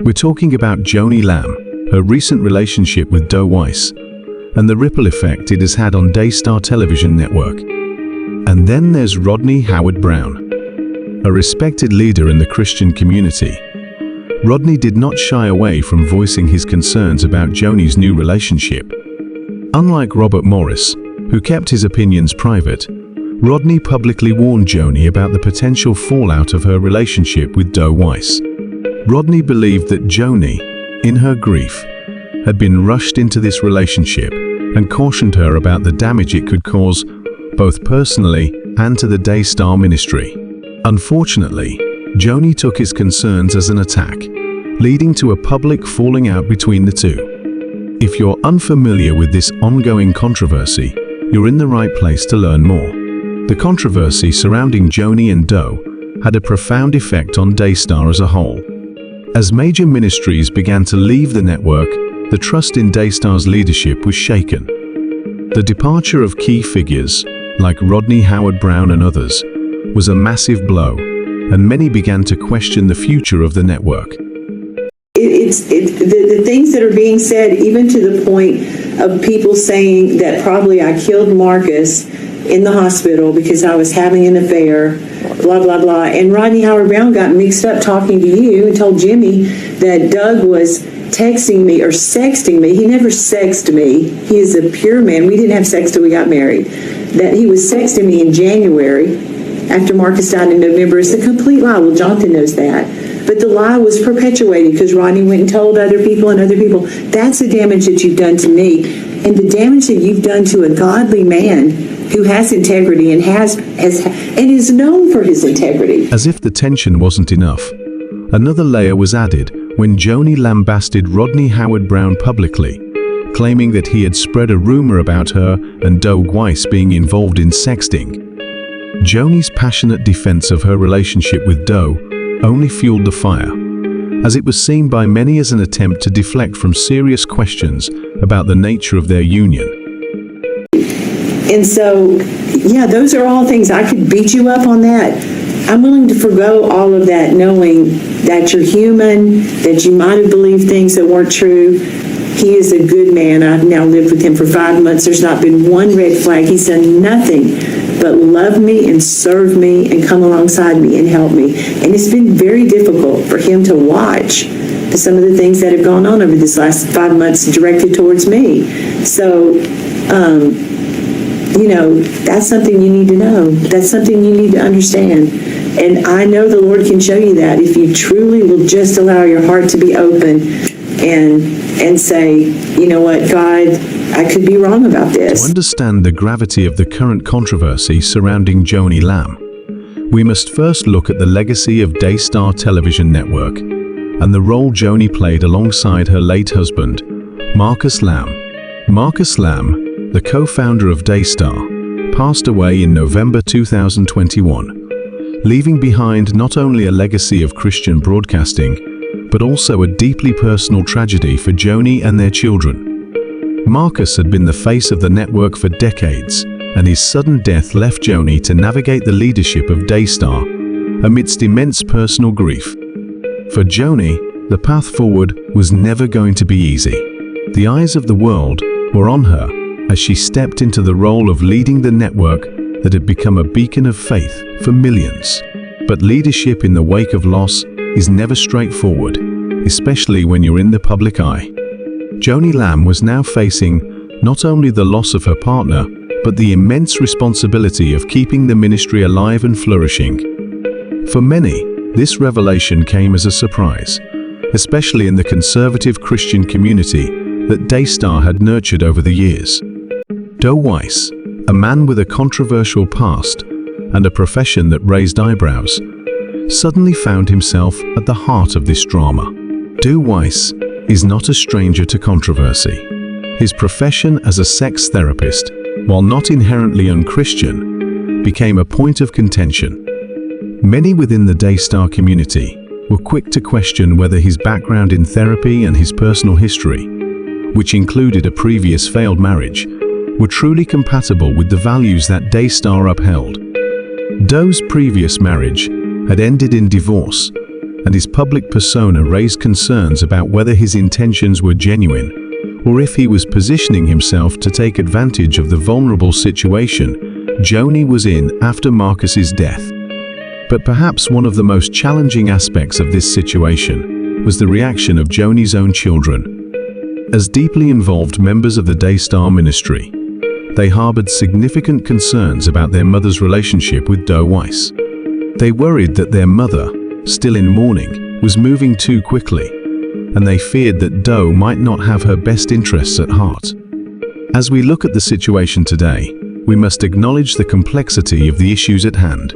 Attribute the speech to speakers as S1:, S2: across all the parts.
S1: We're talking about Joanie Lamb, her recent relationship with Doug Weiss, and the ripple effect it has had on Daystar Television network. And then there's Rodney Howard-Browne, a respected leader in the Christian community. Rodney did not shy away from voicing his concerns about Joanie's new relationship. Unlike Robert Morris, who kept his opinions private, Rodney publicly warned Joanie about the potential fallout of her relationship with Doug Weiss. Rodney believed that Joanie, in her grief, had been rushed into this relationship and cautioned her about the damage it could cause, both personally and to the Daystar ministry. Unfortunately, Joanie took his concerns as an attack, leading to a public falling out between the two. If you're unfamiliar with this ongoing controversy, you're in the right place to learn more. The controversy surrounding Joanie and Doug had a profound effect on Daystar as a whole. As major ministries began to leave the network, the trust in Daystar's leadership was shaken. The departure of key figures, like Rodney Howard-Browne and others, was a massive blow, and many began to question the future of the network.
S2: The things that are being said, even to the point of people saying that probably I killed Marcus in the hospital because I was having an affair, blah, blah, blah. And Rodney Howard-Browne got mixed up talking to you and told Jimmy that Doug was texting me or sexting me. He never sexted me. He is a pure man. We didn't have sex till we got married. That he was sexting me in January after Marcus died in November is a complete lie. Well, Jonathan knows that. But the lie was perpetuated because Rodney went and told other people and other people. That's the damage that you've done to me. And the damage that you've done to a godly man who has integrity and is known for his integrity.
S1: As if the tension wasn't enough, another layer was added when Joanie lambasted Rodney Howard-Browne publicly, claiming that he had spread a rumor about her and Doug Weiss being involved in sexting. Joanie's passionate defense of her relationship with Doug only fueled the fire, as it was seen by many as an attempt to deflect from serious questions about the nature of their union.
S2: And so, yeah, those are all things. I could beat you up on that. I'm willing to forgo all of that, knowing that you're human, that you might have believed things that weren't true. He is a good man. I've now lived with him for 5 months. There's not been one red flag. He's done nothing but love me and serve me and come alongside me and help me. And it's been very difficult for him to watch some of the things that have gone on over this last 5 months directed towards me. So, that's something you need to know. That's something you need to understand. And I know the Lord can show you that if you truly will just allow your heart to be open and say, you know what, God, I could be wrong about this.
S1: To understand the gravity of the current controversy surrounding Joanie Lamb, we must first look at the legacy of Daystar Television Network and the role Joanie played alongside her late husband, Marcus Lamb. Marcus Lamb, the co-founder of Daystar, passed away in November 2021, leaving behind not only a legacy of Christian broadcasting, but also a deeply personal tragedy for Joanie and their children. Marcus had been the face of the network for decades, and his sudden death left Joanie to navigate the leadership of Daystar amidst immense personal grief. For Joanie, the path forward was never going to be easy. The eyes of the world were on her as she stepped into the role of leading the network that had become a beacon of faith for millions. But leadership in the wake of loss is never straightforward, especially when you're in the public eye. Joanie Lamb was now facing not only the loss of her partner, but the immense responsibility of keeping the ministry alive and flourishing. For many, this revelation came as a surprise, especially in the conservative Christian community that Daystar had nurtured over the years. Doug Weiss, a man with a controversial past and a profession that raised eyebrows, suddenly found himself at the heart of this drama. Doug Weiss is not a stranger to controversy. His profession as a sex therapist, while not inherently unchristian, became a point of contention. Many within the Daystar community were quick to question whether his background in therapy and his personal history, which included a previous failed marriage, were truly compatible with the values that Daystar upheld. Doug's previous marriage had ended in divorce, and his public persona raised concerns about whether his intentions were genuine, or if he was positioning himself to take advantage of the vulnerable situation Joni was in after Marcus's death. But perhaps one of the most challenging aspects of this situation was the reaction of Joni's own children. As deeply involved members of the Daystar ministry, they harbored significant concerns about their mother's relationship with Doug Weiss. They worried that their mother, still in mourning, was moving too quickly, and they feared that Doug might not have her best interests at heart. As we look at the situation today, we must acknowledge the complexity of the issues at hand.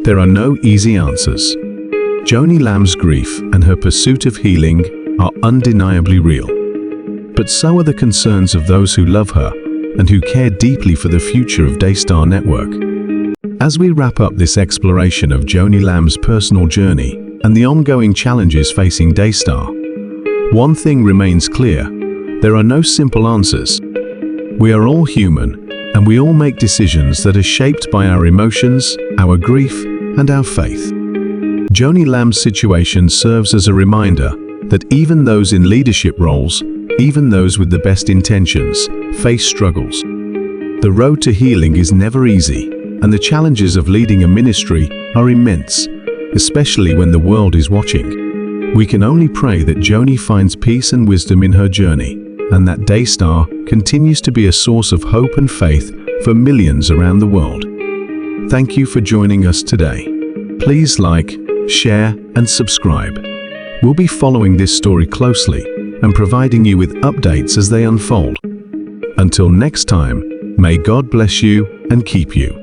S1: There are no easy answers. Joanie Lamb's grief and her pursuit of healing are undeniably real. But so are the concerns of those who love her and who care deeply for the future of Daystar Network. As we wrap up this exploration of Joanie Lamb's personal journey and the ongoing challenges facing Daystar, one thing remains clear: there are no simple answers. We are all human, and we all make decisions that are shaped by our emotions, our grief, and our faith. Joanie Lamb's situation serves as a reminder that even those in leadership roles, even those with the best intentions, face struggles. The road to healing is never easy, and the challenges of leading a ministry are immense, especially when the world is watching. We can only pray that Joni finds peace and wisdom in her journey, and that Daystar continues to be a source of hope and faith for millions around the world. Thank you for joining us today. Please like, share, and subscribe. We'll be following this story closely and providing you with updates as they unfold. Until next time, may God bless you and keep you.